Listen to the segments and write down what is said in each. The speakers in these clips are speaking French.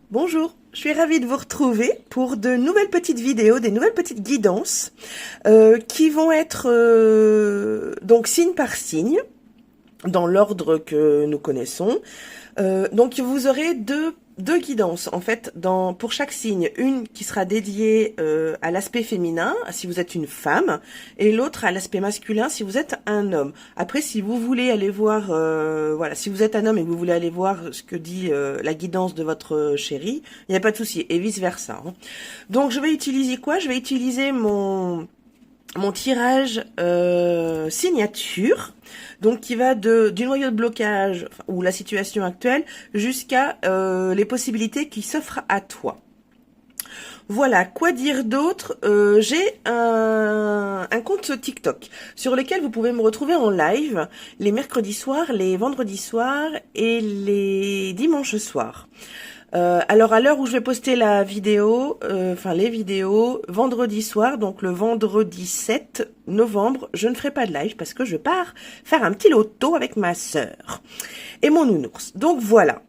Bonjour, je suis ravie de vous retrouver pour de nouvelles petites vidéos, des nouvelles petites guidances qui vont être donc signe par signe, dans l'ordre que nous connaissons. Donc vous aurez deux guidances en fait pour chaque signe, une qui sera dédiée à l'aspect féminin si vous êtes une femme et l'autre à l'aspect masculin si vous êtes un homme. Après si vous voulez aller voir voilà, si vous êtes un homme et que vous voulez aller voir ce que dit la guidance de votre chéri, il n'y a pas de souci et vice versa. Hein. Donc je vais utiliser quoi? Je vais utiliser mon tirage signature, donc qui va du noyau de blocage ou la situation actuelle jusqu'à les possibilités qui s'offrent à toi. Voilà, quoi dire d'autre? J'ai un compte TikTok sur lequel vous pouvez me retrouver en live les mercredis soirs, les vendredis soirs et les dimanches soirs. Alors à l'heure où je vais poster la vidéo, les vidéos, vendredi soir, donc le vendredi 7 novembre, je ne ferai pas de live parce que je pars faire un petit loto avec ma sœur et mon nounours. Donc voilà.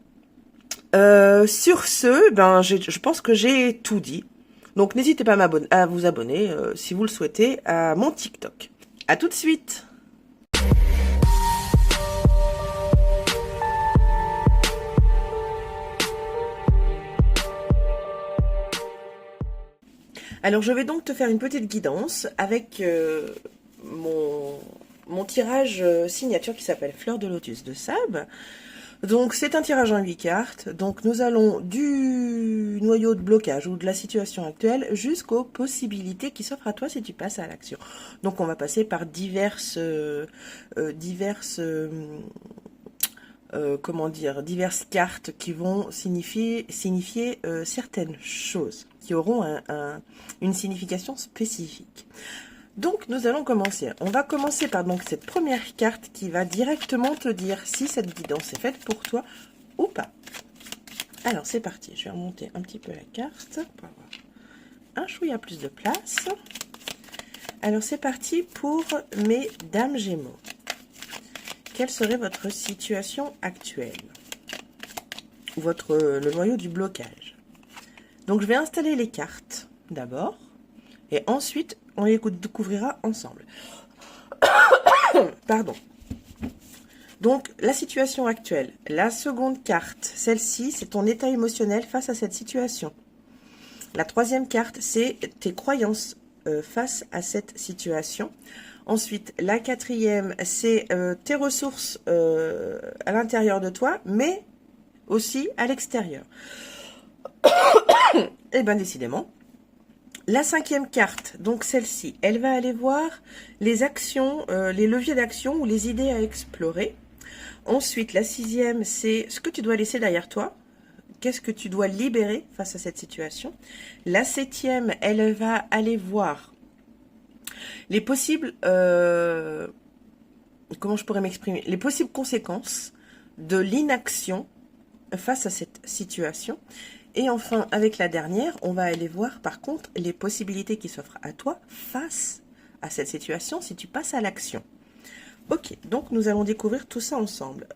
Sur ce, je pense que j'ai tout dit. Donc n'hésitez pas à vous abonner si vous le souhaitez à mon TikTok. À tout de suite. Alors je vais donc te faire une petite guidance avec mon tirage signature qui s'appelle Fleur de Lotus de Sab. Donc c'est un tirage en 8 cartes. Donc nous allons du noyau de blocage ou de la situation actuelle jusqu'aux possibilités qui s'offrent à toi si tu passes à l'action. Donc on va passer par diverses cartes qui vont signifier certaines choses, qui auront une signification spécifique. Donc nous allons commencer. On va commencer par donc cette première carte qui va directement te dire si cette guidance est faite pour toi ou pas. Alors c'est parti, je vais remonter un petit peu la carte pour avoir un chouïa plus de place. Alors c'est parti pour mes dames Gémeaux. Quelle serait votre situation actuelle? Le noyau du blocage. Donc je vais installer les cartes d'abord et ensuite on les découvrira ensemble. Pardon. Donc la situation actuelle. La seconde carte, celle-ci, c'est ton état émotionnel face à cette situation. La troisième carte, c'est tes croyances face à cette situation. Ensuite, la quatrième, c'est tes ressources à l'intérieur de toi, mais aussi à l'extérieur. Et bien décidément. La cinquième carte, donc celle-ci, elle va aller voir les actions, les leviers d'action ou les idées à explorer. Ensuite, la sixième, c'est ce que tu dois laisser derrière toi. Qu'est-ce que tu dois libérer face à cette situation? La septième, elle va aller voir les possibles, comment je pourrais m'exprimer, les possibles conséquences de l'inaction face à cette situation. Et enfin, avec la dernière, on va aller voir par contre les possibilités qui s'offrent à toi face à cette situation si tu passes à l'action. Ok, donc nous allons découvrir tout ça ensemble.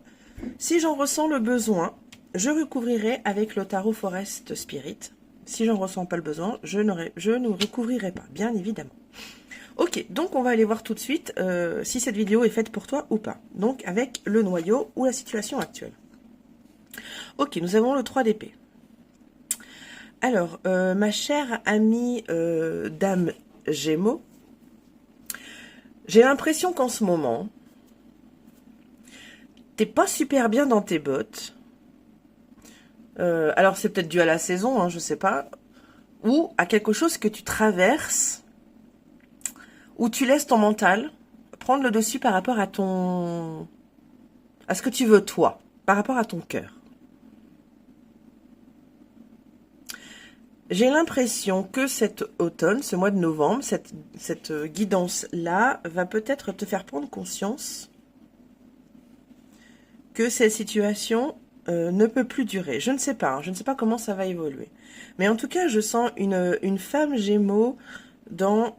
Si j'en ressens le besoin, je recouvrirai avec le tarot Forest Spirit. Si j'en ressens pas le besoin, je ne recouvrirai pas, bien évidemment. Ok, donc on va aller voir tout de suite si cette vidéo est faite pour toi ou pas. Donc avec le noyau ou la situation actuelle. Ok, nous avons le 3 d'épée. Alors, ma chère amie dame Gémeaux, j'ai l'impression qu'en ce moment, t'es pas super bien dans tes bottes. Alors c'est peut-être dû à la saison, hein, je sais pas, ou à quelque chose que tu traverses, où tu laisses ton mental prendre le dessus par rapport à ce que tu veux toi, par rapport à ton cœur. J'ai l'impression que cet automne, ce mois de novembre, cette guidance-là va peut-être te faire prendre conscience que cette situation ne peut plus durer. Je ne sais pas, hein, je ne sais pas comment ça va évoluer. Mais en tout cas, je sens une femme Gémeaux dans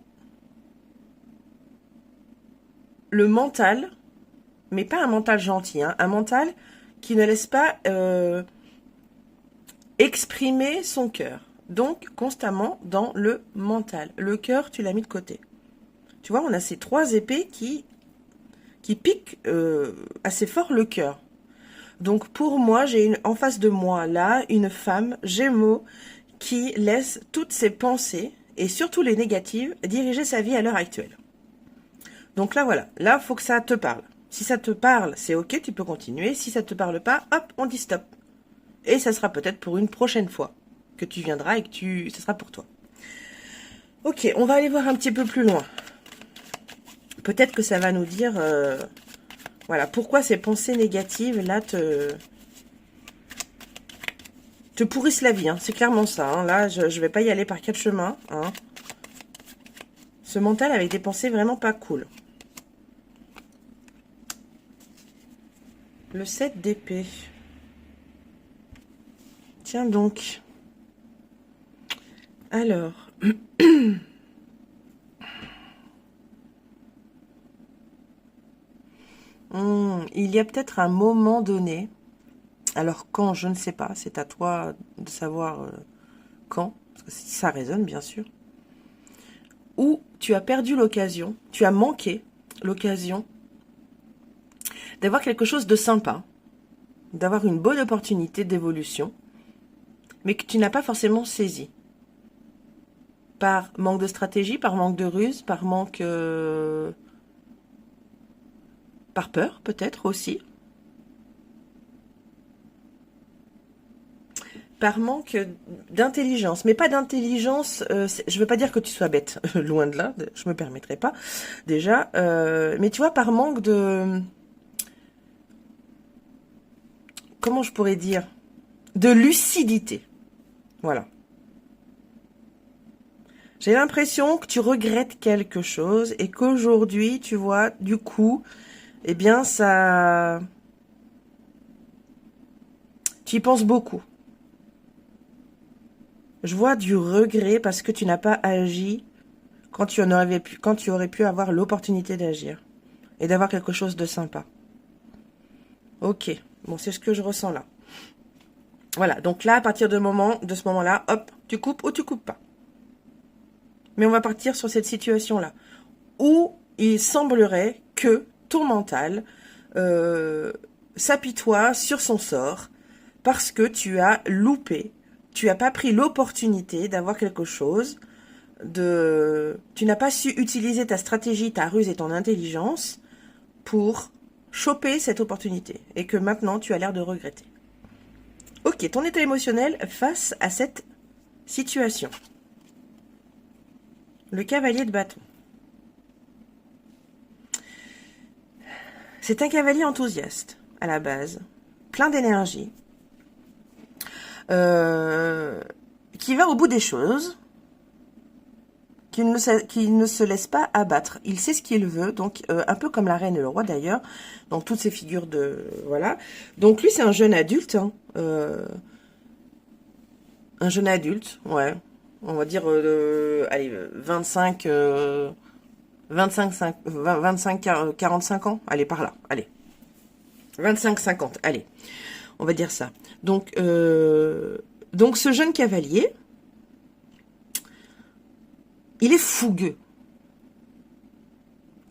le mental, mais pas un mental gentil, hein, un mental qui ne laisse pas exprimer son cœur. Donc, constamment dans le mental. Le cœur, tu l'as mis de côté. Tu vois, on a ces 3 épées qui piquent assez fort le cœur. Donc, pour moi, j'ai en face de moi, là, une femme Gémeaux qui laisse toutes ses pensées, et surtout les négatives, diriger sa vie à l'heure actuelle. Donc là, voilà. Là, il faut que ça te parle. Si ça te parle, c'est ok, tu peux continuer. Si ça te parle pas, hop, on dit stop. Et ça sera peut-être pour une prochaine fois que tu viendras et que ça sera pour toi. Ok, on va aller voir un petit peu plus loin. Peut-être que ça va nous dire, voilà, pourquoi ces pensées négatives, là, te pourrissent la vie. Hein. C'est clairement ça. Hein. Là, je vais pas y aller par 4 chemins. Hein. Ce mental avec des pensées vraiment pas cool. Le 7 d'épée. Tiens donc. Alors. Il y a peut-être un moment donné. Alors quand, je ne sais pas. C'est à toi de savoir quand. Parce que si ça résonne, bien sûr. Où tu as perdu l'occasion. Tu as manqué l'occasion d'avoir quelque chose de sympa. D'avoir une bonne opportunité d'évolution. Mais que tu n'as pas forcément saisi. Par manque de stratégie, par manque de ruse, par manque... par peur, peut-être aussi. Par manque d'intelligence. Mais pas d'intelligence... je veux pas dire que tu sois bête. Loin de là. Je me permettrai pas. Déjà. Mais tu vois, par manque de... Comment je pourrais dire? De lucidité. Voilà. J'ai l'impression que tu regrettes quelque chose et qu'aujourd'hui, tu vois, du coup, eh bien, ça... Tu y penses beaucoup. Je vois du regret parce que tu n'as pas agi quand tu aurais pu avoir l'opportunité d'agir et d'avoir quelque chose de sympa. Ok, bon, c'est ce que je ressens là. Voilà, donc là, à partir de ce moment-là, hop, tu coupes ou tu coupes pas. Mais on va partir sur cette situation-là, où il semblerait que ton mental s'apitoie sur son sort, parce que tu as loupé, tu n'as pas pris l'opportunité d'avoir quelque chose, tu n'as pas su utiliser ta stratégie, ta ruse et ton intelligence pour choper cette opportunité, et que maintenant tu as l'air de regretter. Ok, ton état émotionnel face à cette situation. Le cavalier de bâton. C'est un cavalier enthousiaste, à la base, plein d'énergie, qui va au bout des choses, qui ne se laisse pas abattre. Il sait ce qu'il veut, donc un peu comme la reine et le roi d'ailleurs, donc toutes ces figures de... Voilà. Donc lui, c'est un jeune adulte, hein, un jeune adulte, ouais, on va dire, allez, 25, 45 ans, allez, par là, allez. 25-50, allez, on va dire ça. Donc ce jeune cavalier, il est fougueux.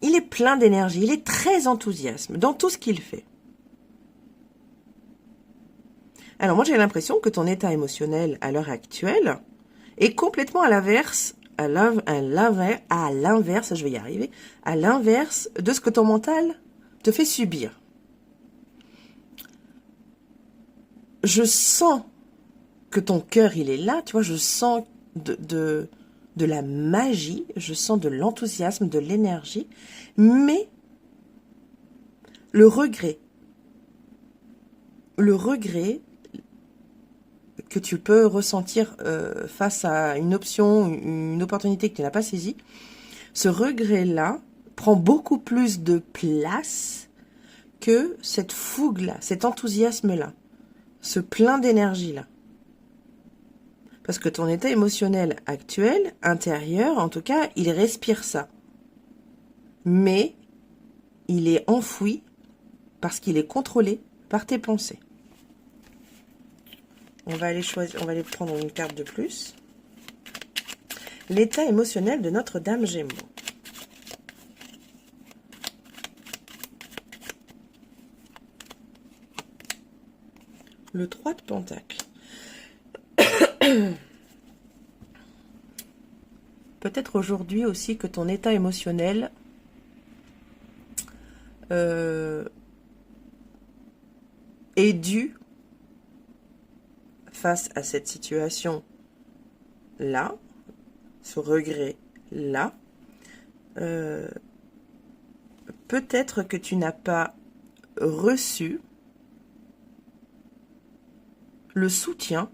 Il est plein d'énergie, il est très enthousiaste dans tout ce qu'il fait. Alors moi j'ai l'impression que ton état émotionnel à l'heure actuelle est complètement à l'inverse, à l'inverse, je vais y arriver, à l'inverse de ce que ton mental te fait subir. Je sens que ton cœur, il est là, tu vois, je sens de la magie, je sens de l'enthousiasme, de l'énergie, mais le regret que tu peux ressentir face à une option, une opportunité que tu n'as pas saisie, ce regret-là prend beaucoup plus de place que cette fougue-là, cet enthousiasme-là, ce plein d'énergie-là. Parce que ton état émotionnel actuel, intérieur, en tout cas, il respire ça. Mais il est enfoui parce qu'il est contrôlé par tes pensées. On va aller choisir, on va aller prendre une carte de plus. L'état émotionnel de notre Dame Gémeaux. Le 3 de Pentacle. Peut-être aujourd'hui aussi que ton état émotionnel est dû face à cette situation-là, ce regret-là. Peut-être que tu n'as pas reçu le soutien,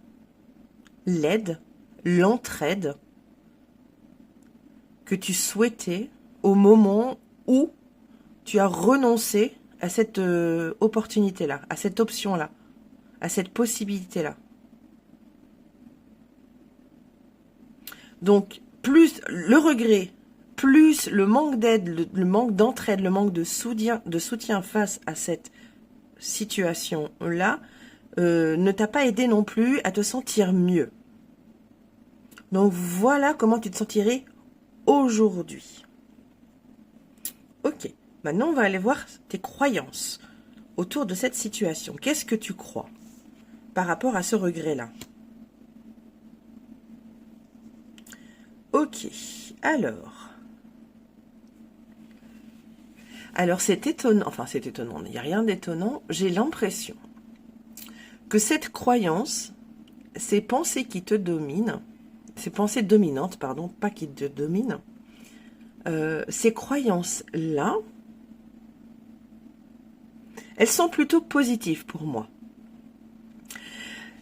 l'aide, l'entraide que tu souhaitais au moment où tu as renoncé à cette opportunité-là, à cette option-là, à cette possibilité-là. Donc, plus le regret, plus le manque d'aide, le manque d'entraide, le manque de soutien face à cette situation-là, ne t'a pas aidé non plus à te sentir mieux. Donc, voilà comment tu te sentirais aujourd'hui. Ok, maintenant on va aller voir tes croyances autour de cette situation. Qu'est-ce que tu crois par rapport à ce regret-là? Ok, alors c'est étonnant, enfin c'est étonnant, il n'y a rien d'étonnant, j'ai l'impression que cette croyance, ces pensées qui te dominent, ces pensées dominantes, pardon, pas qui te dominent, ces croyances-là, elles sont plutôt positives pour moi.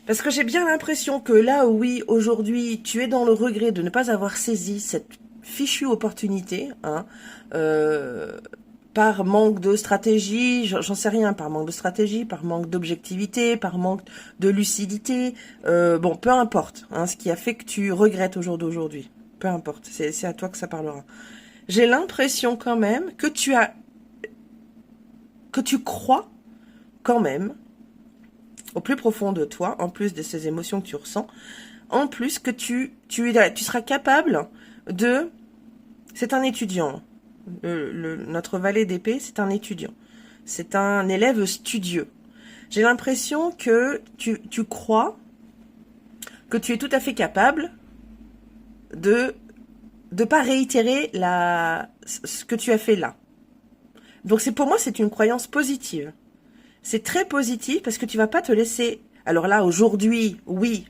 Parce que j'ai bien l'impression que là, oui, aujourd'hui, tu es dans le regret de ne pas avoir saisi cette fichue opportunité, hein, par manque de stratégie, j'en sais rien, par manque de stratégie, par manque d'objectivité, par manque de lucidité, bon, peu importe, hein, ce qui a fait que tu regrettes au jour d'aujourd'hui, peu importe, c'est à toi que ça parlera. J'ai l'impression quand même que tu crois quand même, au plus profond de toi, en plus de ces émotions que tu ressens, en plus que tu seras capable de... C'est un étudiant. Notre valet d'épée, c'est un étudiant. C'est un élève studieux. J'ai l'impression que tu crois que tu es tout à fait capable de pas réitérer ce que tu as fait là. Donc pour moi, c'est une croyance positive. C'est très positif parce que tu vas pas te laisser... Alors là, aujourd'hui, oui,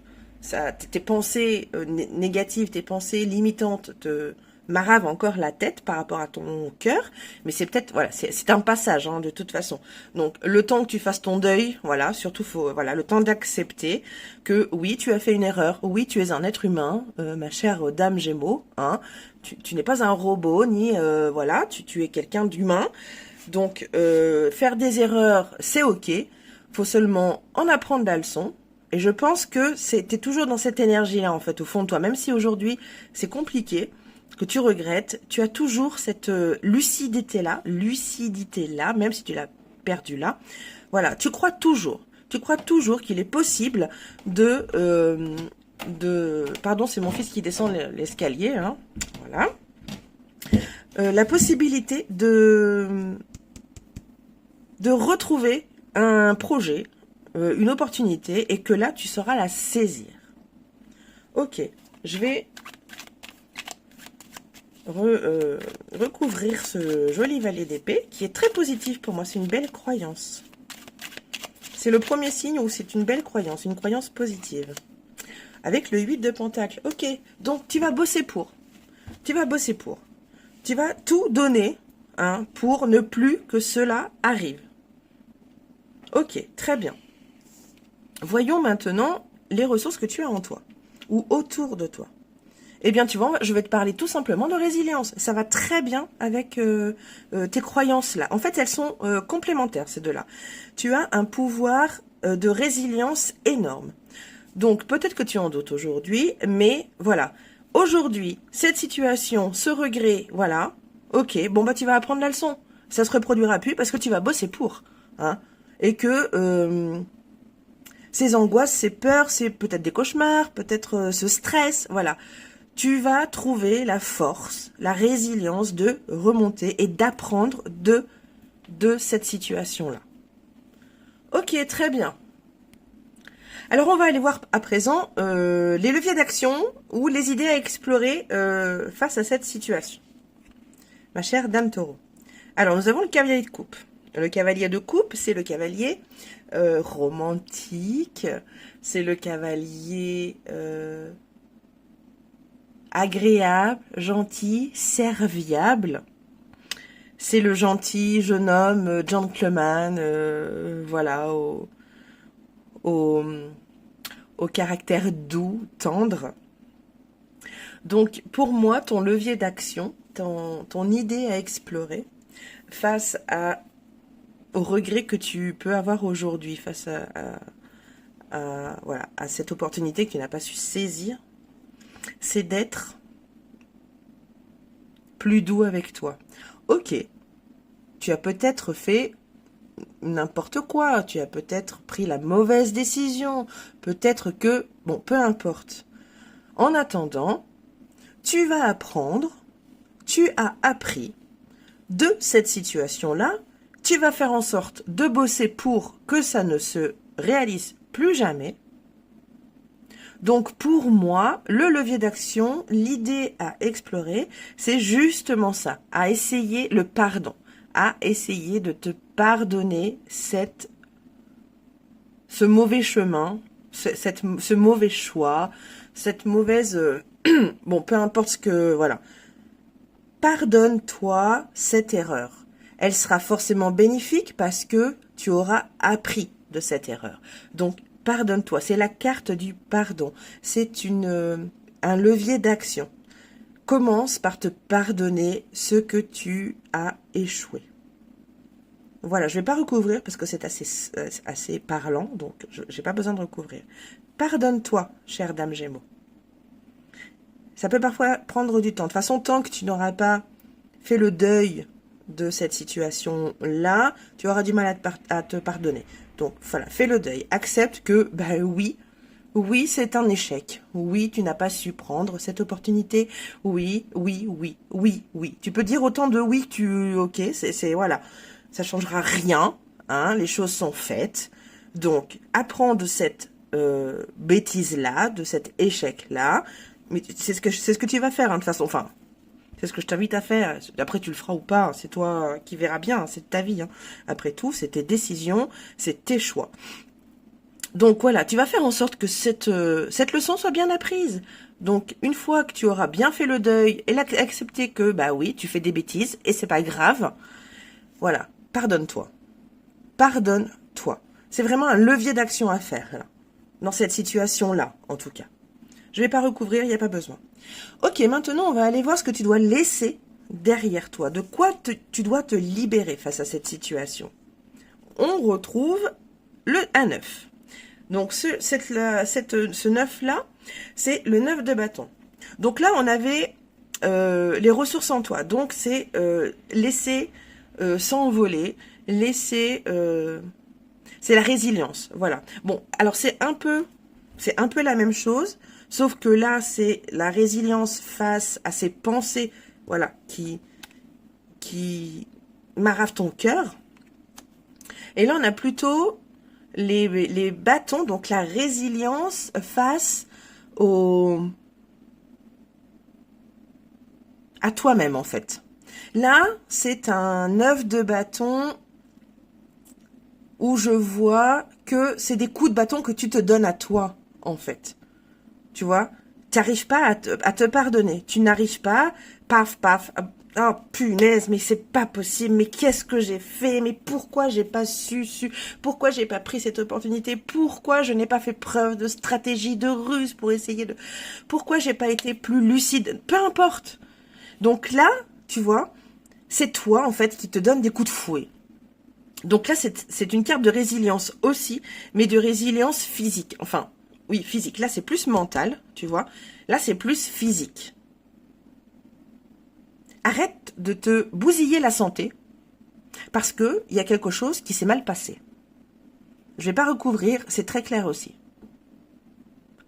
tes pensées négatives, tes pensées limitantes te maravent encore la tête par rapport à ton cœur, mais c'est peut-être, voilà, c'est un passage, hein, de toute façon. Donc, le temps que tu fasses ton deuil, voilà, surtout, le temps d'accepter que, oui, tu as fait une erreur, oui, tu es un être humain, ma chère Dame Gémeaux, hein, tu n'es pas un robot, ni, voilà, tu es quelqu'un d'humain. Donc, faire des erreurs, c'est ok. Faut seulement en apprendre la leçon. Et je pense que t'es toujours dans cette énergie-là, en fait, au fond de toi. Même si aujourd'hui, c'est compliqué, que tu regrettes, tu as toujours cette lucidité-là, même si tu l'as perdue là. Voilà, tu crois toujours qu'il est possible pardon, c'est mon fils qui descend l'escalier, hein. Voilà. La possibilité de retrouver un projet, une opportunité, et que là, tu sauras la saisir. Ok, je vais recouvrir ce joli valet d'épée, qui est très positif pour moi, c'est une belle croyance. C'est le premier signe où c'est une belle croyance, une croyance positive. Avec le 8 de Pentacle, ok, donc tu vas bosser pour. Tu vas tout donner, hein, pour ne plus que cela arrive. Ok, très bien. Voyons maintenant les ressources que tu as en toi, ou autour de toi. Eh bien, tu vois, je vais te parler tout simplement de résilience. Ça va très bien avec tes croyances-là. En fait, elles sont complémentaires, ces deux-là. Tu as un pouvoir de résilience énorme. Donc, peut-être que tu en doutes aujourd'hui, mais voilà. Aujourd'hui, cette situation, ce regret, voilà, ok, bon, bah, tu vas apprendre la leçon. Ça se reproduira plus parce que tu vas bosser pour, hein. Et que ces angoisses, ces peurs, c'est peut-être des cauchemars, peut-être ce stress, voilà. Tu vas trouver la force, la résilience de remonter et d'apprendre de cette situation-là. Ok, très bien. Alors, on va aller voir à présent les leviers d'action ou les idées à explorer face à cette situation. Ma chère Dame Taureau. Alors, nous avons le cavalier de coupe. Le cavalier de coupe, c'est le cavalier romantique, c'est le cavalier agréable, gentil, serviable. C'est le gentil jeune homme, gentleman, voilà, au caractère doux, tendre. Donc, pour moi, ton levier d'action, ton idée à explorer face au regret que tu peux avoir aujourd'hui, face voilà, à cette opportunité que tu n'as pas su saisir, c'est d'être plus doux avec toi. Ok, tu as peut-être fait n'importe quoi, tu as peut-être pris la mauvaise décision, peut-être que, bon, peu importe. En attendant, tu vas apprendre, tu as appris de cette situation-là, tu vas faire en sorte de bosser pour que ça ne se réalise plus jamais. Donc pour moi, le levier d'action, l'idée à explorer, c'est justement ça, à essayer le pardon, à essayer de te pardonner ce mauvais chemin, ce mauvais choix, cette mauvaise... bon, peu importe ce que... Voilà. Pardonne-toi cette erreur. Elle sera forcément bénéfique parce que tu auras appris de cette erreur. Donc, pardonne-toi. C'est la carte du pardon. C'est un levier d'action. Commence par te pardonner ce que tu as échoué. Voilà, je ne vais pas recouvrir parce que c'est assez parlant, donc je n'ai pas besoin de recouvrir. Pardonne-toi, chère Dame Gémeaux. Ça peut parfois prendre du temps. De toute façon, tant que tu n'auras pas fait le deuil de cette situation-là, tu auras du mal à te pardonner. Donc, voilà, fais le deuil. Accepte que, ben oui, c'est un échec. Oui, tu n'as pas su prendre cette opportunité. Oui. Tu peux dire autant de oui que ok, voilà. Ça changera rien, hein, les choses sont faites. Donc, apprends de cette bêtise-là, de cet échec-là. Mais c'est ce que tu vas faire, hein, de toute façon. Enfin, c'est ce que je t'invite à faire. Après, tu le feras ou pas. C'est toi qui verras bien. C'est ta vie. Hein. Après tout, c'est tes décisions, c'est tes choix. Donc voilà, tu vas faire en sorte que cette leçon soit bien apprise. Donc, une fois que tu auras bien fait le deuil et accepté que, bah oui, tu fais des bêtises et c'est pas grave. Voilà, pardonne-toi. Pardonne-toi. C'est vraiment un levier d'action à faire, là. Dans cette situation-là, en tout cas. Je ne vais pas recouvrir, il n'y a pas besoin. Ok, maintenant, on va aller voir ce que tu dois laisser derrière toi. De quoi tu dois te libérer face à cette situation. On retrouve un 9. Donc, ce 9-là, c'est le 9 de bâton. Donc là, on avait les ressources en toi. Donc, c'est laisser s'envoler, laisser... c'est la résilience, voilà. Bon, alors c'est un peu la même chose, sauf que là, c'est la résilience face à ces pensées, voilà, qui maravent ton cœur. Et là, on a plutôt les bâtons, donc la résilience face à toi-même, en fait. Là, c'est un 9 de bâton où je vois que c'est des coups de bâton que tu te donnes à toi, en fait. Tu vois, tu n'arrives pas à te pardonner. Tu n'arrives pas, paf, oh punaise, mais c'est pas possible, mais qu'est-ce que j'ai fait, mais pourquoi j'ai pas su, pourquoi j'ai pas pris cette opportunité, pourquoi je n'ai pas fait preuve de stratégie, de ruse pour essayer pourquoi j'ai pas été plus lucide, peu importe. Donc là, tu vois, c'est toi, en fait, qui te donne des coups de fouet. Donc là, c'est une carte de résilience aussi, mais de résilience physique. Enfin, oui, physique. Là, c'est plus mental, tu vois. Là, c'est plus physique. Arrête de te bousiller la santé parce que il y a quelque chose qui s'est mal passé. Je vais pas recouvrir, c'est très clair aussi.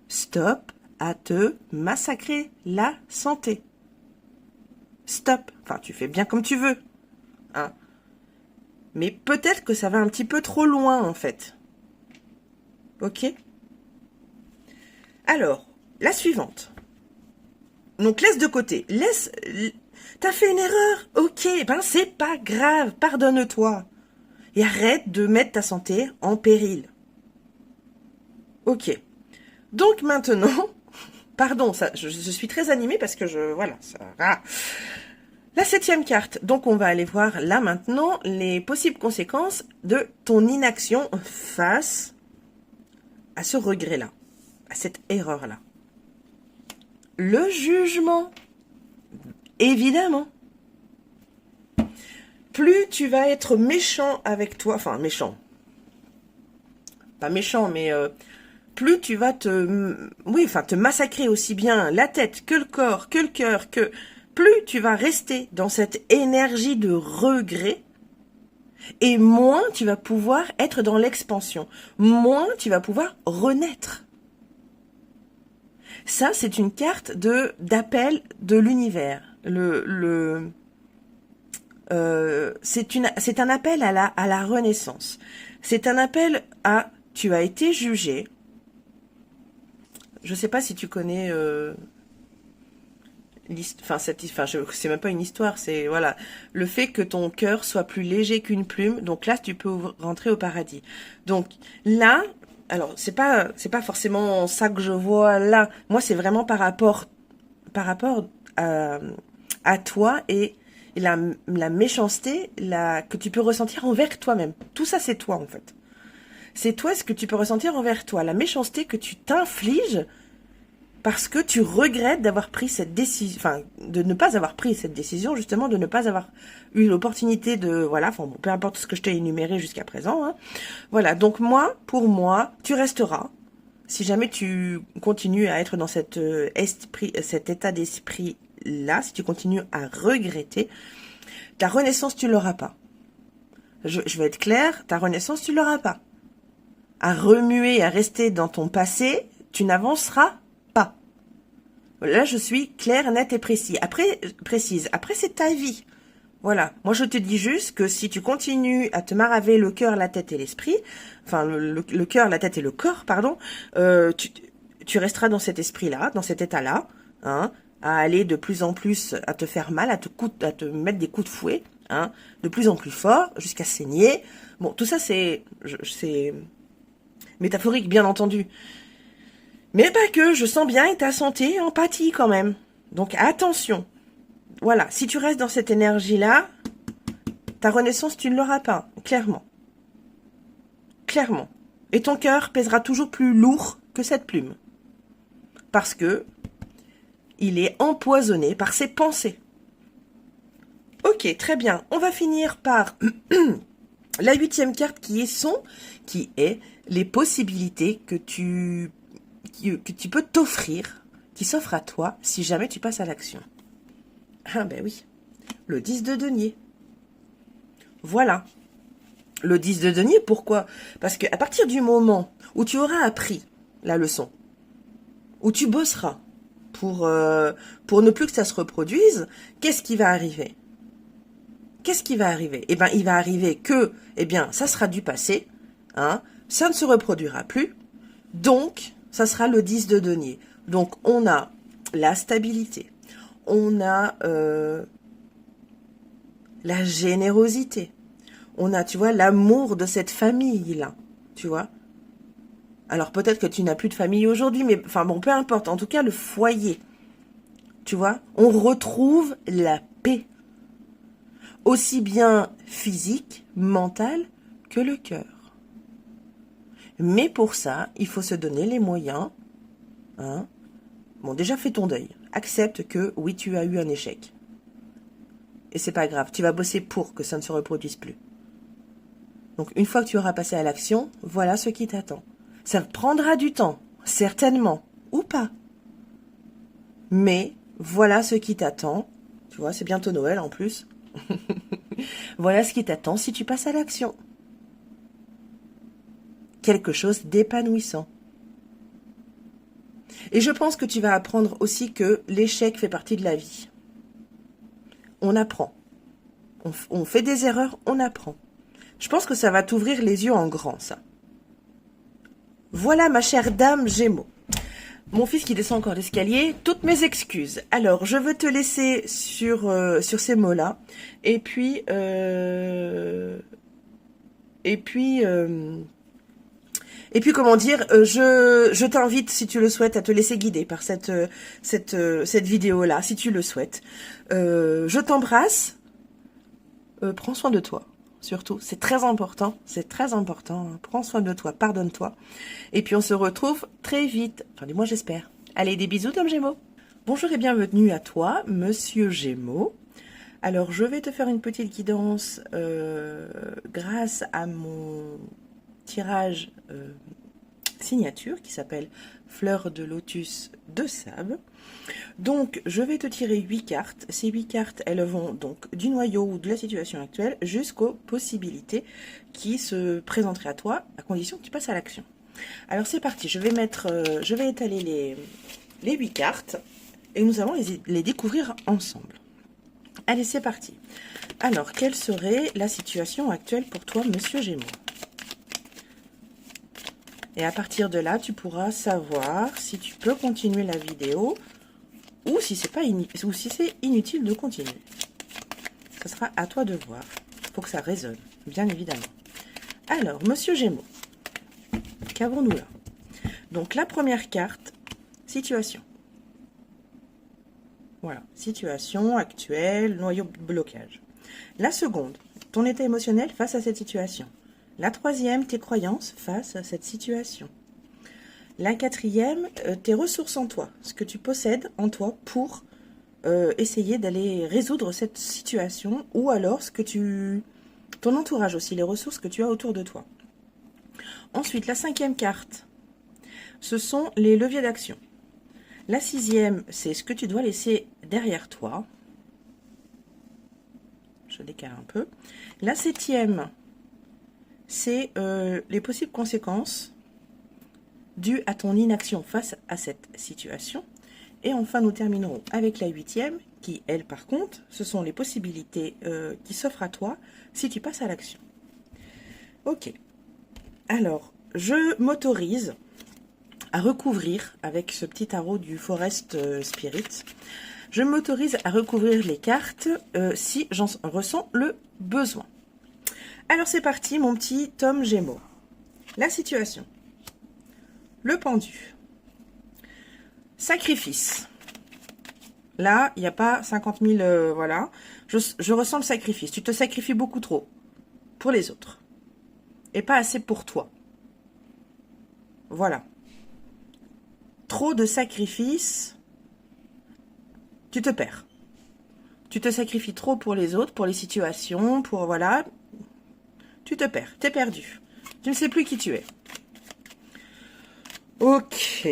Stop à te massacrer la santé. Stop. Enfin, tu fais bien comme tu veux. Hein. Mais peut-être que ça va un petit peu trop loin, en fait. Ok? Alors, la suivante. Donc, laisse de côté. T'as fait une erreur. Ok, ben c'est pas grave. Pardonne-toi. Et arrête de mettre ta santé en péril. Ok. Donc maintenant, pardon, ça, je suis très animée parce que voilà, ça. Ah. La 7e carte. Donc on va aller voir là maintenant les possibles conséquences de ton inaction face à ce regret-là, à cette erreur-là. Le jugement, évidemment. Plus tu vas être méchant avec toi, enfin méchant, pas méchant, mais plus tu vas te massacrer aussi bien la tête que le corps, que le cœur, que plus tu vas rester dans cette énergie de regret, et moins tu vas pouvoir être dans l'expansion, moins tu vas pouvoir renaître. Ça, c'est une carte d'appel de l'univers. C'est un appel à la renaissance. C'est un appel à tu as été jugé. Je sais pas si tu connais c'est même pas une histoire, c'est voilà le fait que ton cœur soit plus léger qu'une plume. Donc là, tu peux rentrer au paradis. Donc là, alors c'est pas forcément ça que je vois là. Moi, c'est vraiment par rapport à toi et la méchanceté que tu peux ressentir envers toi-même. Tout ça, c'est toi en fait. C'est toi ce que tu peux ressentir envers toi, la méchanceté que tu t'infliges parce que tu regrettes d'avoir pris cette décision, enfin, de ne pas avoir pris cette décision, justement, de ne pas avoir eu l'opportunité de, voilà, enfin, bon, peu importe ce que je t'ai énuméré jusqu'à présent, hein. Voilà. Donc pour moi, tu resteras. Si jamais tu continues à être dans cet état d'esprit-là, si tu continues à regretter, ta renaissance, tu l'auras pas. Je vais être claire, ta renaissance, tu l'auras pas. À remuer, à rester dans ton passé, tu n'avanceras pas. Là, je suis claire, nette et précise. Après, c'est ta vie. Voilà. Moi, je te dis juste que si tu continues à te maraver le cœur, la tête et l'esprit, enfin, le cœur, la tête et le corps, pardon, tu resteras dans cet esprit-là, dans cet état-là, hein, à aller de plus en plus, à te faire mal, à te mettre des coups de fouet, hein, de plus en plus fort, jusqu'à saigner. Bon, tout ça, c'est métaphorique, bien entendu. Mais pas que, je sens bien ta santé en pâtit quand même. Donc attention. Voilà, si tu restes dans cette énergie-là, ta renaissance, tu ne l'auras pas, clairement. Clairement. Et ton cœur pèsera toujours plus lourd que cette plume. Parce que il est empoisonné par ses pensées. Ok, très bien. On va finir par la 8e carte qui est les possibilités que tu peux t'offrir, qui s'offrent à toi si jamais tu passes à l'action. Ah ben oui, le 10 de denier. Voilà. Le 10 de denier, pourquoi? Parce qu'à partir du moment où tu auras appris la leçon, où tu bosseras pour ne plus que ça se reproduise, qu'est-ce qui va arriver? Qu'est-ce qui va arriver? Eh bien, il va arriver que, ça sera du passé, hein, ça ne se reproduira plus, donc, ça sera le 10 de denier. Donc, on a la stabilité, on a la générosité, on a, tu vois, l'amour de cette famille-là, tu vois. Alors, peut-être que tu n'as plus de famille aujourd'hui, mais, enfin bon, peu importe, en tout cas, le foyer, tu vois, on retrouve la paix. Aussi bien physique, mentale, que le cœur. Mais pour ça, il faut se donner les moyens. Hein. Bon, déjà, fais ton deuil. Accepte que, oui, tu as eu un échec. Et c'est pas grave, tu vas bosser pour que ça ne se reproduise plus. Donc, une fois que tu auras passé à l'action, voilà ce qui t'attend. Ça prendra du temps, certainement, ou pas. Mais, voilà ce qui t'attend. Tu vois, c'est bientôt Noël en plus. Voilà ce qui t'attend si tu passes à l'action. quelque chose d'épanouissant. Et je pense que tu vas apprendre aussi que l'échec fait partie de la vie. On apprend. On fait des erreurs, on apprend. Je pense que ça va t'ouvrir les yeux en grand, ça. Voilà, ma chère dame Gémeaux. Mon fils qui descend encore l'escalier, toutes mes excuses. Alors, je veux te laisser sur ces mots-là. Et puis, comment dire, je t'invite, si tu le souhaites, à te laisser guider par cette vidéo-là, si tu le souhaites. Je t'embrasse. Prends soin de toi, surtout. C'est très important, Prends soin de toi, pardonne-toi. Et puis, on se retrouve très vite. Enfin, du moins, j'espère. Allez, des bisous, Dame Gémeaux. Bonjour et bienvenue à toi, Monsieur Gémeaux. Alors, je vais te faire une petite guidance grâce à mon tirage signature qui s'appelle Fleur de lotus de sable. Donc, je vais te tirer 8 cartes. Ces 8 cartes, elles vont donc du noyau ou de la situation actuelle jusqu'aux possibilités qui se présenteraient à toi, à condition que tu passes à l'action. Alors, c'est parti. Je vais étaler les 8 cartes et nous allons les découvrir ensemble. Allez, c'est parti. Alors, quelle serait la situation actuelle pour toi, Monsieur Gémeaux? Et à partir de là, tu pourras savoir si tu peux continuer la vidéo ou si c'est inutile de continuer. Ce sera à toi de voir. Il faut que ça résonne, bien évidemment. Alors, Monsieur Gémeaux, qu'avons-nous là? Donc, la première carte, situation. Voilà, situation actuelle, noyau blocage. La seconde, ton état émotionnel face à cette situation. La troisième, tes croyances face à cette situation. La quatrième, tes ressources en toi, ce que tu possèdes en toi pour essayer d'aller résoudre cette situation, ou alors ton entourage aussi, les ressources que tu as autour de toi. Ensuite, la cinquième carte, ce sont les leviers d'action. La sixième, c'est ce que tu dois laisser derrière toi. Je décale un peu. La septième, c'est les possibles conséquences dues à ton inaction face à cette situation. Et enfin, nous terminerons avec la huitième, qui, elle, par contre, ce sont les possibilités qui s'offrent à toi si tu passes à l'action. Ok. Alors, je m'autorise à recouvrir, avec ce petit tarot du Forest Spirit, je m'autorise à recouvrir les cartes si j'en ressens le besoin. Alors c'est parti, mon petit Tom Gémeaux. La situation. Le pendu. Sacrifice. Là, il n'y a pas 50 000... voilà. Je ressens le sacrifice. Tu te sacrifies beaucoup trop pour les autres. Et pas assez pour toi. Voilà. Trop de sacrifices, tu te perds. Tu te sacrifies trop pour les autres, pour les situations, pour voilà. Tu te perds, t'es perdu. Tu ne sais plus qui tu es. Ok,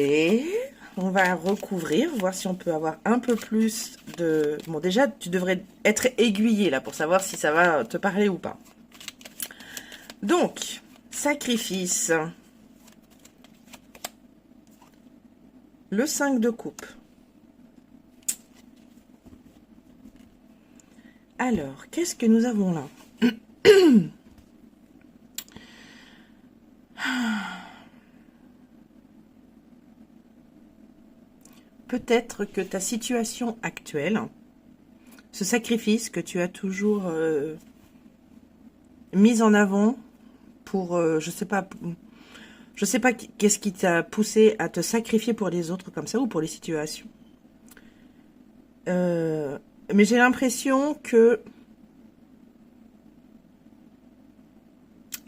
on va recouvrir, voir si on peut avoir un peu plus de... Bon, déjà, tu devrais être aiguillé là pour savoir si ça va te parler ou pas. Donc, sacrifice. Le 5 de coupe. Alors, qu'est-ce que nous avons là? Peut-être que ta situation actuelle, ce sacrifice que tu as toujours mis en avant pour, je sais pas qu'est-ce qui t'a poussé à te sacrifier pour les autres comme ça ou pour les situations. Mais j'ai l'impression que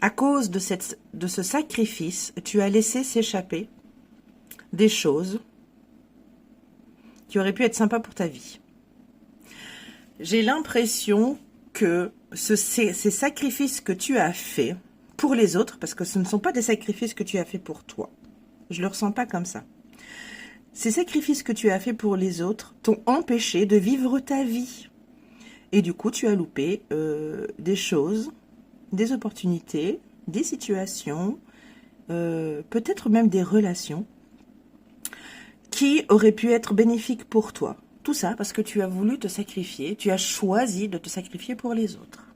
à cause de ce sacrifice, tu as laissé s'échapper des choses qui auraient pu être sympas pour ta vie. J'ai l'impression que ces sacrifices que tu as faits pour les autres, parce que ce ne sont pas des sacrifices que tu as faits pour toi. Je ne le ressens pas comme ça. Ces sacrifices que tu as faits pour les autres t'ont empêché de vivre ta vie. Et du coup, tu as loupé des choses, des opportunités, des situations, peut-être même des relations qui auraient pu être bénéfiques pour toi. Tout ça parce que tu as voulu te sacrifier, tu as choisi de te sacrifier pour les autres.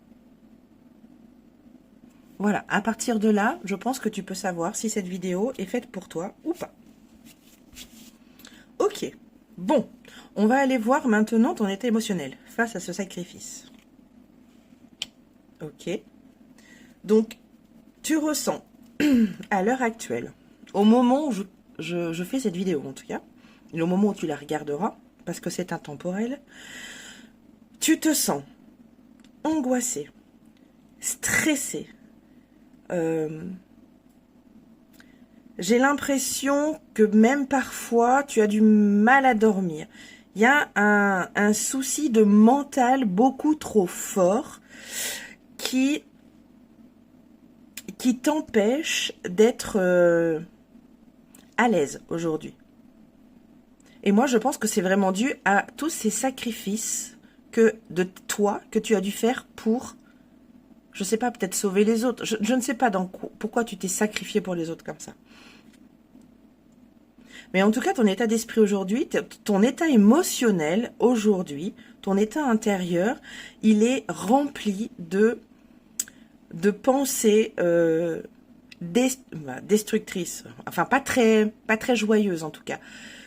Voilà, à partir de là, je pense que tu peux savoir si cette vidéo est faite pour toi ou pas. Ok, bon, on va aller voir maintenant ton état émotionnel face à ce sacrifice. Ok, donc tu ressens à l'heure actuelle, au moment où je fais cette vidéo en tout cas, et au moment où tu la regarderas, parce que c'est intemporel, tu te sens angoissé, stressé. J'ai l'impression que même parfois tu as du mal à dormir. Il y a un souci de mental beaucoup trop fort qui t'empêche d'être à l'aise aujourd'hui. Et moi, je pense que c'est vraiment dû à tous ces sacrifices de toi que tu as dû faire pour, je sais pas, peut-être sauver les autres. Je ne sais pas pourquoi tu t'es sacrifié pour les autres comme ça. Mais en tout cas, ton état d'esprit aujourd'hui, ton état émotionnel aujourd'hui, ton état intérieur, il est rempli de pensées destructrices. Enfin, pas très joyeuses en tout cas.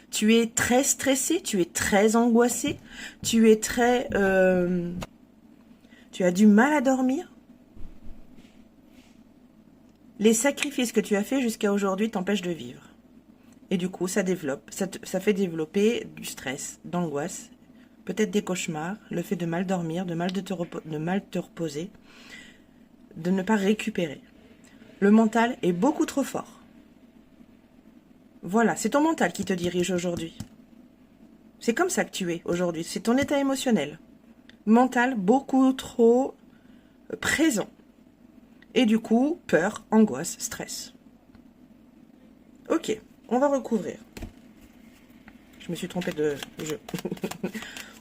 Tu es très stressé, tu es très angoissé, tu es très... tu as du mal à dormir. Les sacrifices que tu as faits jusqu'à aujourd'hui t'empêchent de vivre. Et du coup, ça fait développer du stress, d'angoisse, peut-être des cauchemars, le fait de mal dormir, de mal te reposer, de ne pas récupérer. Le mental est beaucoup trop fort. Voilà, c'est ton mental qui te dirige aujourd'hui. C'est comme ça que tu es aujourd'hui. C'est ton état émotionnel. Mental beaucoup trop présent. Et du coup, peur, angoisse, stress. Ok, on va recouvrir. Je me suis trompée de jeu.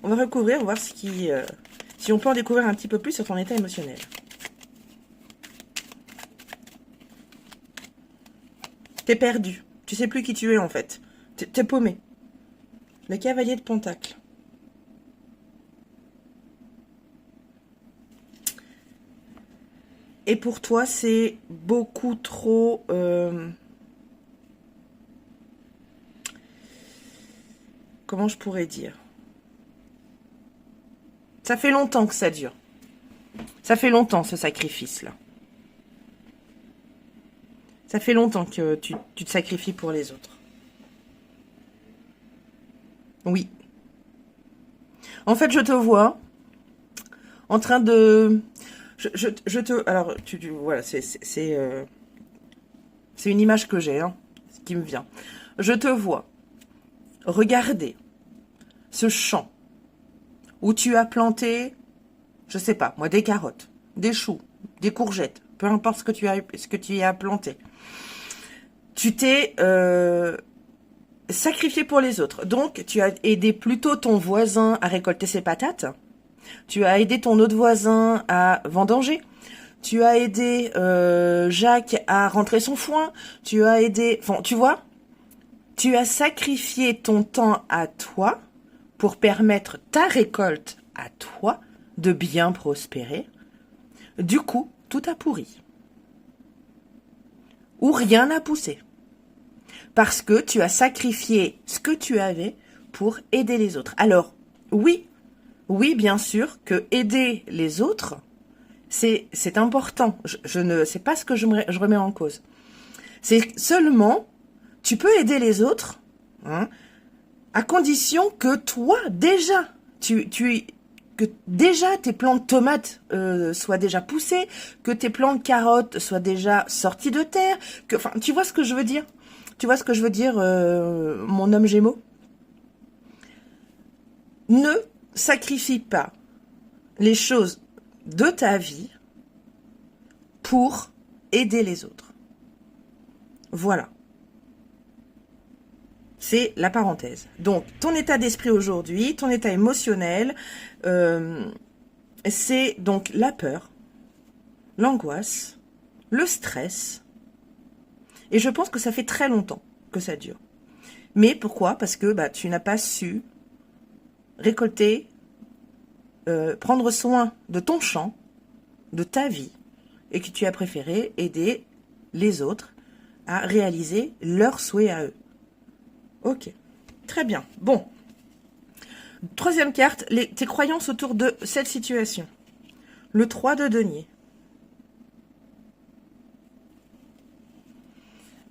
On va recouvrir, voir si on peut en découvrir un petit peu plus sur ton état émotionnel. T'es perdu. Tu sais plus qui tu es en fait. T'es paumé. Le cavalier de Pentacle. Et pour toi, c'est beaucoup trop... comment je pourrais dire? Ça fait longtemps que ça dure. Ça fait longtemps ce sacrifice-là. Ça fait longtemps que tu te sacrifies pour les autres. Oui. En fait, je te vois en train de... Alors, voilà, c'est une image que j'ai, hein, qui me vient. Je te vois regarder ce champ où tu as planté, je sais pas, moi, des carottes, des choux, des courgettes, peu importe ce que tu y as planté. Tu t'es sacrifié pour les autres. Donc, tu as aidé plutôt ton voisin à récolter ses patates. Tu as aidé ton autre voisin à vendanger. Tu as aidé Jacques à rentrer son foin. Tu as aidé... Enfin, tu vois, tu as sacrifié ton temps à toi pour permettre ta récolte à toi de bien prospérer. Du coup, tout a pourri. Ou rien n'a poussé. Parce que tu as sacrifié ce que tu avais pour aider les autres. Alors, oui, bien sûr que aider les autres, c'est important. C'est pas ce que je remets en cause. C'est seulement, tu peux aider les autres, hein, à condition que toi, déjà, que déjà tes plants de tomates soient déjà poussés, que tes plants de carottes soient déjà sortis de terre, enfin, tu vois ce que je veux dire? Tu vois ce que je veux dire, mon homme Gémeaux? Ne sacrifie pas les choses de ta vie pour aider les autres. Voilà. C'est la parenthèse. Donc, ton état d'esprit aujourd'hui, ton état émotionnel, c'est donc la peur, l'angoisse, le stress, Et je pense que ça fait très longtemps que ça dure. Mais pourquoi? Parce que bah, tu n'as pas su récolter, prendre soin de ton champ, de ta vie, et que tu as préféré aider les autres à réaliser leurs souhaits à eux. Ok, très bien. Bon, troisième carte, tes croyances autour de cette situation. Le 3 de denier.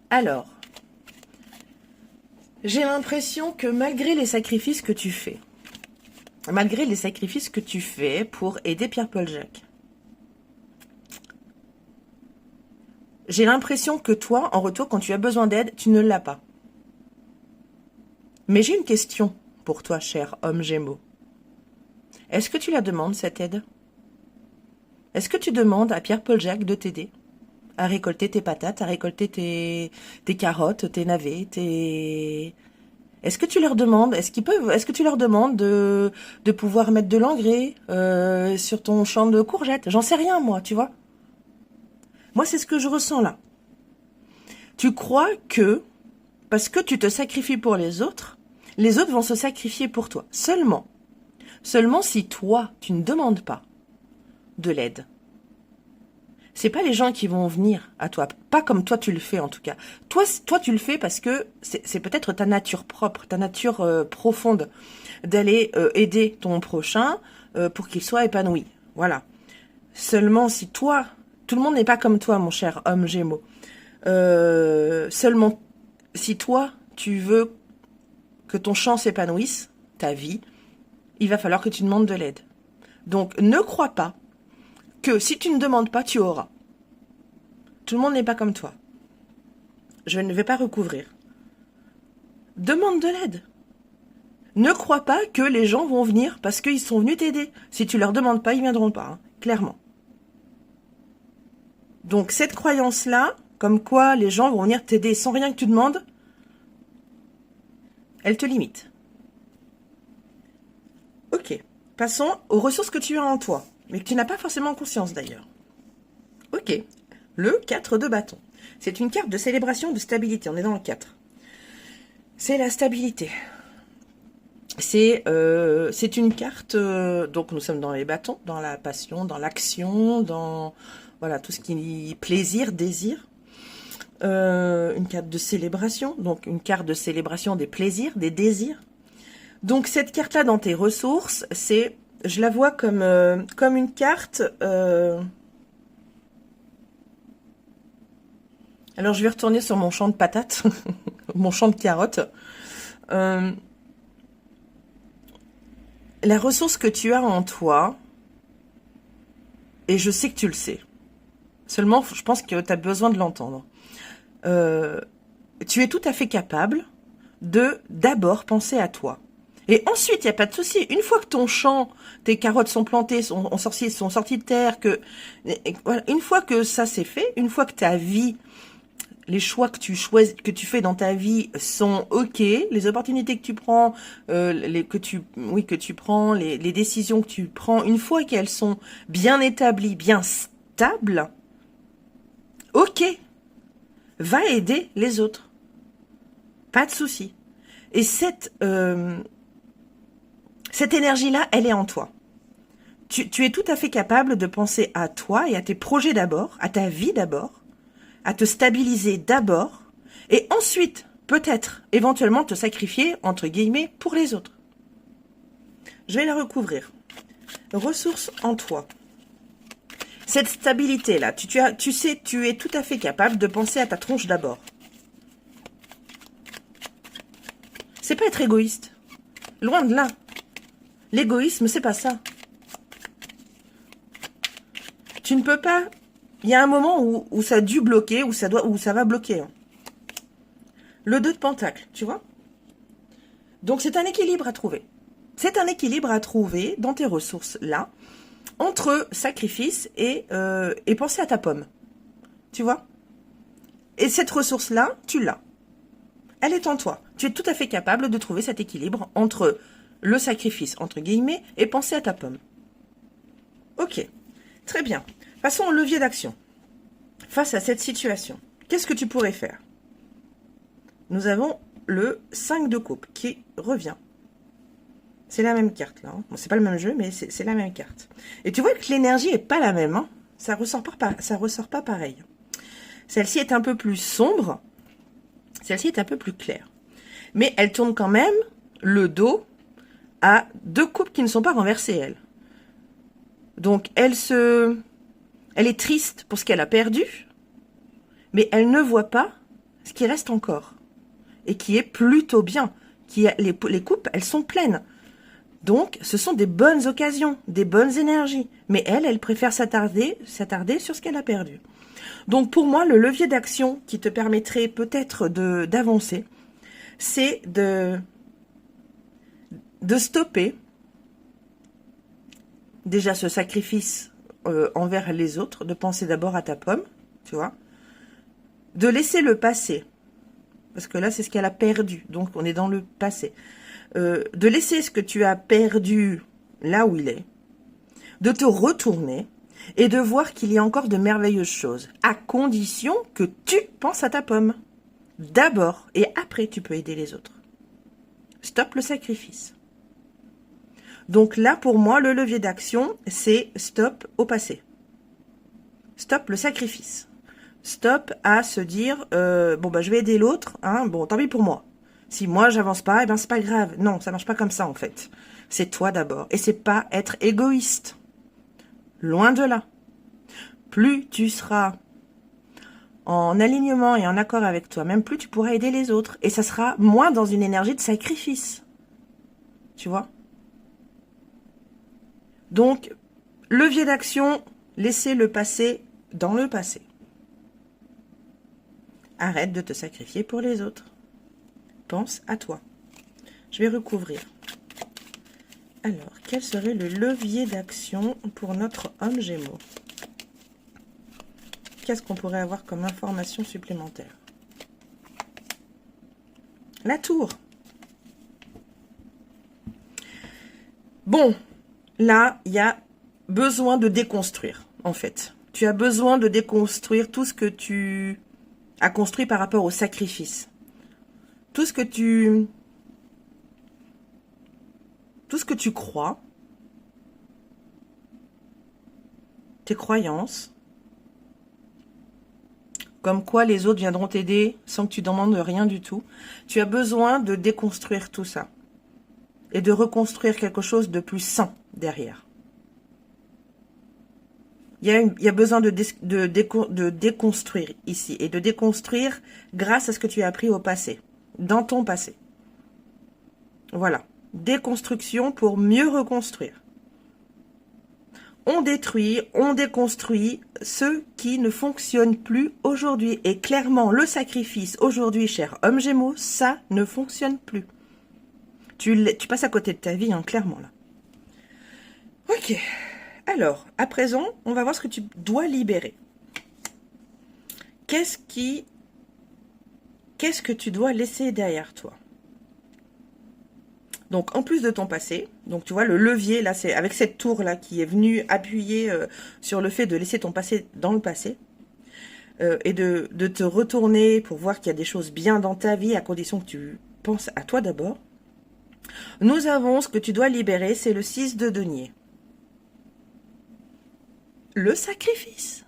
Alors, j'ai l'impression que malgré les sacrifices que tu fais, pour aider Pierre-Paul Jacques, j'ai l'impression que toi, en retour, quand tu as besoin d'aide, tu ne l'as pas. Mais j'ai une question pour toi, cher homme Gémeaux. Est-ce que tu la demandes, cette aide? Est-ce que tu demandes à Pierre-Paul Jacques de t'aider à récolter tes patates, à récolter tes carottes, tes navets, Est-ce que tu leur demandes, est-ce que tu leur demandes de pouvoir mettre de l'engrais sur ton champ de courgettes? J'en sais rien, moi, tu vois. Moi, c'est ce que je ressens là. Tu crois que, parce que tu te sacrifies pour les autres vont se sacrifier pour toi. Seulement si toi, tu ne demandes pas de l'aide. C'est pas les gens qui vont venir à toi, pas comme toi tu le fais en tout cas. Toi tu le fais parce que c'est peut-être ta nature propre, ta nature profonde d'aller aider ton prochain pour qu'il soit épanoui. Voilà. Seulement si toi, tout le monde n'est pas comme toi, mon cher homme Gémeaux. Seulement si toi tu veux que ton champ s'épanouisse, ta vie, il va falloir que tu demandes de l'aide. Donc ne crois pas que si tu ne demandes pas, tu auras. Tout le monde n'est pas comme toi. Je ne vais pas recouvrir. Demande de l'aide. Ne crois pas que les gens vont venir parce qu'ils sont venus t'aider. Si tu leur demandes pas, ils viendront pas, hein, clairement. Donc cette croyance-là, comme quoi les gens vont venir t'aider sans rien que tu demandes, elle te limite. Ok, passons aux ressources que tu as en toi, mais que tu n'as pas forcément conscience d'ailleurs. Ok, le 4 de bâton. C'est une carte de célébration de stabilité, on est dans le 4. C'est la stabilité. C'est une carte, donc nous sommes dans les bâtons, dans la passion, dans l'action, dans voilà tout ce qui est plaisir, désir. Une carte de célébration, donc une carte de célébration des plaisirs, des désirs. Donc cette carte-là dans tes ressources, je la vois comme une carte. Alors je vais retourner sur mon champ de patates, mon champ de carottes. La ressource que tu as en toi, et je sais que tu le sais, seulement je pense que tu as besoin de l'entendre. Tu es tout à fait capable de d'abord penser à toi. Et ensuite, il n'y a pas de souci. Une fois que ton champ, tes carottes sont plantées, sont sorties de terre, voilà, une fois que ça c'est fait, une fois que ta vie, les choix que tu fais dans ta vie sont ok, les opportunités que tu prends, que tu prends, les décisions que tu prends, une fois qu'elles sont bien établies, bien stables, ok, va aider les autres. Pas de souci. Et cette énergie-là, elle est en toi. Tu es tout à fait capable de penser à toi et à tes projets d'abord, à ta vie d'abord, à te stabiliser d'abord, et ensuite, peut-être, éventuellement, te sacrifier, entre guillemets, pour les autres. Je vais la recouvrir. Ressources en toi. Cette stabilité-là, tu es tout à fait capable de penser à ta tronche d'abord. C'est pas être égoïste. Loin de là. L'égoïsme, c'est pas ça. Tu ne peux pas... Il y a un moment où ça a dû bloquer, où ça va bloquer. Le 2 de pentacle, tu vois. Donc, c'est un équilibre à trouver. C'est un équilibre à trouver dans tes ressources-là, entre sacrifice et penser à ta pomme. Tu vois. Et cette ressource-là, tu l'as. Elle est en toi. Tu es tout à fait capable de trouver cet équilibre entre le sacrifice, entre guillemets, et penser à ta pomme. Ok, très bien. Passons au levier d'action. Face à cette situation, qu'est-ce que tu pourrais faire? nous avons le 5 de coupe qui revient. C'est la même carte là. Hein. Bon, c'est pas le même jeu, mais c'est la même carte. Et tu vois que l'énergie est pas la même. Hein. Ça ressort pas pareil. Celle-ci est un peu plus sombre. Celle-ci est un peu plus claire. Mais elle tourne quand même le dos à 2 coupes qui ne sont pas renversées, elle. Donc, elle est triste pour ce qu'elle a perdu, mais elle ne voit pas ce qui reste encore. Et qui est plutôt bien. Les coupes, elles sont pleines. Donc, ce sont des bonnes occasions, des bonnes énergies. Mais elle préfère s'attarder sur ce qu'elle a perdu. Donc, pour moi, le levier d'action qui te permettrait peut-être d'avancer, c'est de stopper déjà ce sacrifice envers les autres, de penser d'abord à ta pomme, tu vois, de laisser le passé, parce que là, c'est ce qu'elle a perdu, donc on est dans le passé, de laisser ce que tu as perdu là où il est, de te retourner et de voir qu'il y a encore de merveilleuses choses, à condition que tu penses à ta pomme, d'abord, et après tu peux aider les autres. Stop le sacrifice. Donc là, pour moi, le levier d'action, c'est stop au passé. Stop le sacrifice. Stop à se dire, bon, bah, je vais aider l'autre, hein, bon, tant pis pour moi. Si moi, j'avance pas, eh ben, c'est pas grave. Non, ça marche pas comme ça, en fait. C'est toi d'abord. Et c'est pas être égoïste. Loin de là. Plus tu seras en alignement et en accord avec toi-même, plus tu pourras aider les autres. Et ça sera moins dans une énergie de sacrifice. Tu vois ? Donc, levier d'action, laissez le passé dans le passé. Arrête de te sacrifier pour les autres. Pense à toi. Je vais recouvrir. Alors, quel serait le levier d'action pour notre homme Gémeaux? Qu'est-ce qu'on pourrait avoir comme information supplémentaire? La tour. Bon, là, il y a besoin de déconstruire, en fait. Tu as besoin de déconstruire tout ce que tu as construit par rapport au sacrifice. Tout ce que tu crois, tes croyances, comme quoi les autres viendront t'aider sans que tu demandes rien du tout. Tu as besoin de déconstruire tout ça et de reconstruire quelque chose de plus sain derrière. Il y a besoin de déconstruire ici et de déconstruire grâce à ce que tu as appris au passé, dans ton passé. Voilà. Déconstruction pour mieux reconstruire. On détruit, on déconstruit ce qui ne fonctionne plus aujourd'hui. Et clairement, le sacrifice aujourd'hui, cher homme Gémeaux, ça ne fonctionne plus. Tu passes à côté de ta vie, hein, clairement, là. Ok. Alors, à présent, on va voir ce que tu dois libérer. Qu'est-ce que tu dois laisser derrière toi? Donc, en plus de ton passé, donc tu vois, le levier, là, c'est avec cette tour-là qui est venue appuyer sur le fait de laisser ton passé dans le passé et de te retourner pour voir qu'il y a des choses bien dans ta vie à condition que tu penses à toi d'abord. Nous avons ce que tu dois libérer, c'est le 6 de denier. Le sacrifice.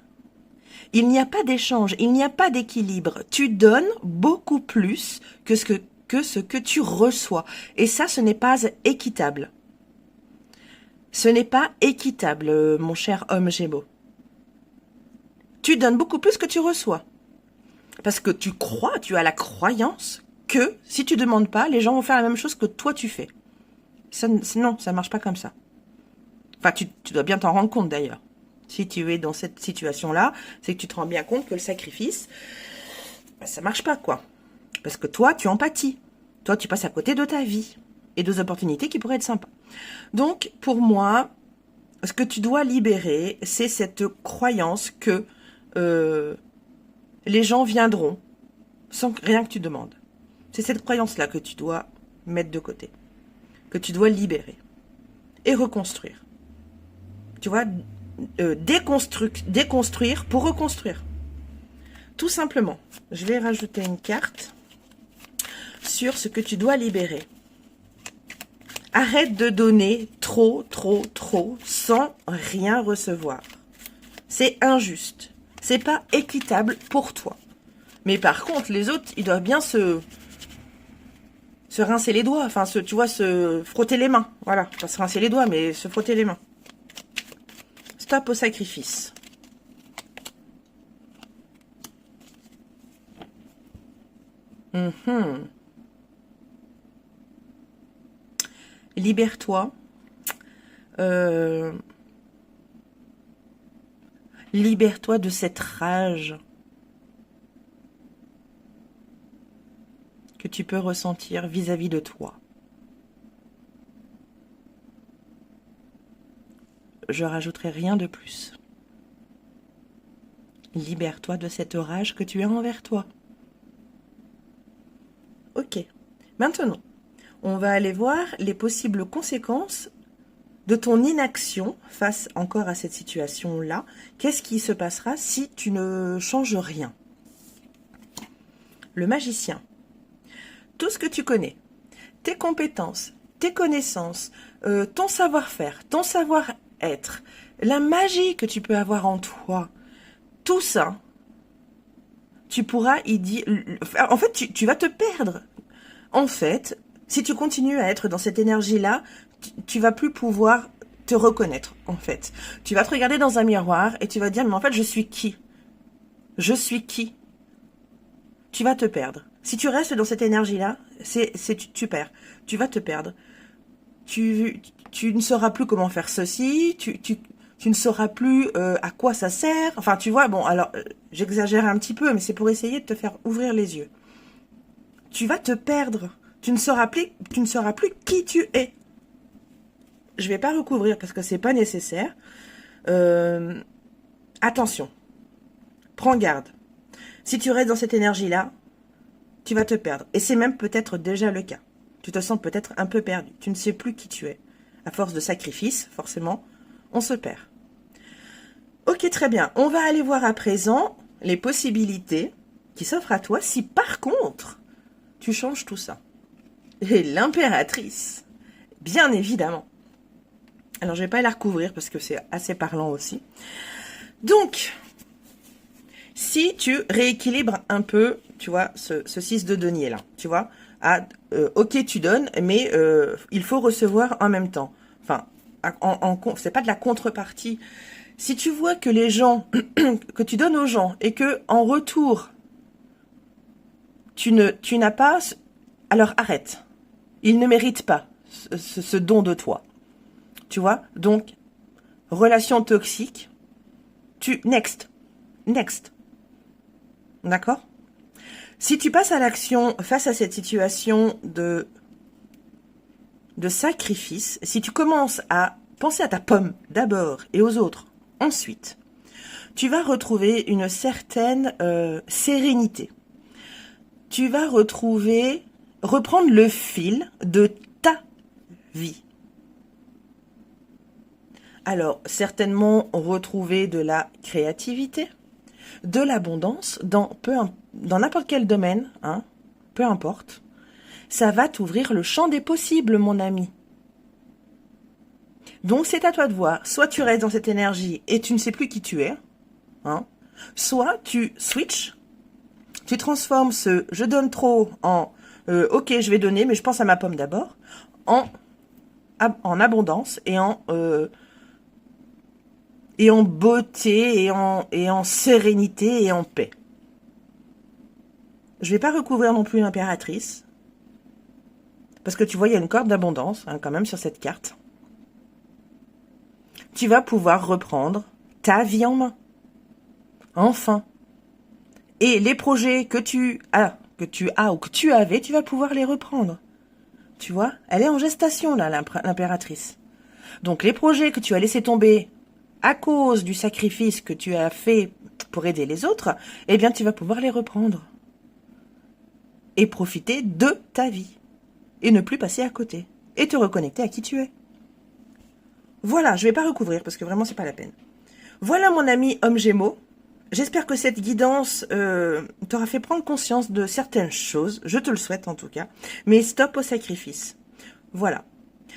Il n'y a pas d'échange, il n'y a pas d'équilibre. Tu donnes beaucoup plus que ce que tu reçois. Et ça, ce n'est pas équitable. Ce n'est pas équitable, mon cher homme Gémeaux. Tu donnes beaucoup plus que tu reçois. Parce que tu crois, tu as la croyance que si tu ne demandes pas, les gens vont faire la même chose que toi tu fais. Non, ça ne marche pas comme ça. Enfin, tu dois bien t'en rendre compte d'ailleurs. Si tu es dans cette situation-là, c'est que tu te rends bien compte que le sacrifice, ça marche pas, quoi. Parce que toi, tu empathies. Toi, tu passes à côté de ta vie et des opportunités qui pourraient être sympas. Donc, pour moi, ce que tu dois libérer, c'est cette croyance que les gens viendront sans rien que tu demandes. C'est cette croyance-là que tu dois mettre de côté, que tu dois libérer et reconstruire. Tu vois, déconstruire pour reconstruire. Tout simplement. Je vais rajouter une carte. sur ce que tu dois libérer. Arrête de donner trop, sans rien recevoir. C'est injuste. C'est pas équitable pour toi. Mais par contre, les autres, ils doivent bien se rincer les doigts. Enfin, tu vois, se frotter les mains. Voilà, pas se rincer les doigts, mais se frotter les mains. Stop au sacrifice. Libère-toi. Libère-toi de cette rage que tu peux ressentir vis-à-vis de toi. Je rajouterai rien de plus. Libère-toi de cette rage que tu as envers toi. Ok. Maintenant, on va aller voir les possibles conséquences de ton inaction face encore à cette situation-là. Qu'est-ce qui se passera si tu ne changes rien? Le magicien. Tout ce que tu connais, tes compétences, tes connaissances, ton savoir-faire, ton savoir-être, la magie que tu peux avoir en toi, tout ça, tu pourras y dire... En fait, tu vas te perdre. En fait, si tu continues à être dans cette énergie-là, tu vas plus pouvoir te reconnaître, en fait. Tu vas te regarder dans un miroir et tu vas te dire, mais en fait, je suis qui? Je suis qui? Tu vas te perdre. Si tu restes dans cette énergie-là, tu perds. Tu vas te perdre. Tu ne sauras plus comment faire ceci, tu ne sauras plus à quoi ça sert. Enfin, tu vois, bon, alors, j'exagère un petit peu, mais c'est pour essayer de te faire ouvrir les yeux. Tu vas te perdre. Tu ne sauras plus qui tu es. Je vais pas recouvrir parce que c'est pas nécessaire. Attention. Prends garde. Si tu restes dans cette énergie-là, tu vas te perdre. Et c'est même peut-être déjà le cas. Tu te sens peut-être un peu perdu. Tu ne sais plus qui tu es. À force de sacrifice, forcément, on se perd. Ok, très bien. On va aller voir à présent les possibilités qui s'offrent à toi si par contre, tu changes tout ça. Et l'impératrice, bien évidemment. Alors, je vais pas la recouvrir parce que c'est assez parlant aussi. Donc, si tu rééquilibres un peu, tu vois, ce 6 de denier là, tu vois, ok, tu donnes, mais il faut recevoir en même temps. Enfin, c'est pas de la contrepartie. Si tu vois que les gens, que tu donnes aux gens et que en retour, tu n'as pas, alors arrête. Ils ne méritent pas ce don de toi. Tu vois? Donc, relation toxique, next. D'accord? Si tu passes à l'action face à cette situation de sacrifice, si tu commences à penser à ta pomme d'abord et aux autres ensuite, tu vas retrouver une certaine sérénité. Tu vas reprendre le fil de ta vie. Alors, certainement retrouver de la créativité, de l'abondance dans n'importe quel domaine, hein, peu importe. Ça va t'ouvrir le champ des possibles, mon ami. Donc, c'est à toi de voir. Soit tu restes dans cette énergie et tu ne sais plus qui tu es, hein, soit tu switches, tu transformes ce « je donne trop » en « ok, je vais donner, mais je pense à ma pomme d'abord » en abondance et en beauté et en sérénité et en paix. Je vais pas recouvrir non plus l'impératrice. Parce que tu vois, il y a une corde d'abondance, hein, quand même, sur cette carte. Tu vas pouvoir reprendre ta vie en main. Enfin. Et les projets que tu as ou que tu avais, tu vas pouvoir les reprendre. Tu vois, elle est en gestation, là, l'impératrice. Donc, les projets que tu as laissés tomber à cause du sacrifice que tu as fait pour aider les autres, eh bien, tu vas pouvoir les reprendre. Et profiter de ta vie. Et ne plus passer à côté. Et te reconnecter à qui tu es. Voilà, je ne vais pas recouvrir parce que vraiment, c'est pas la peine. Voilà, mon ami homme Gémeaux. J'espère que cette guidance t'aura fait prendre conscience de certaines choses. Je te le souhaite en tout cas. Mais stop au sacrifice. Voilà.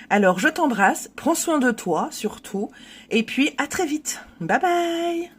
Alors, je t'embrasse. Prends soin de toi, surtout. Et puis, à très vite. Bye bye.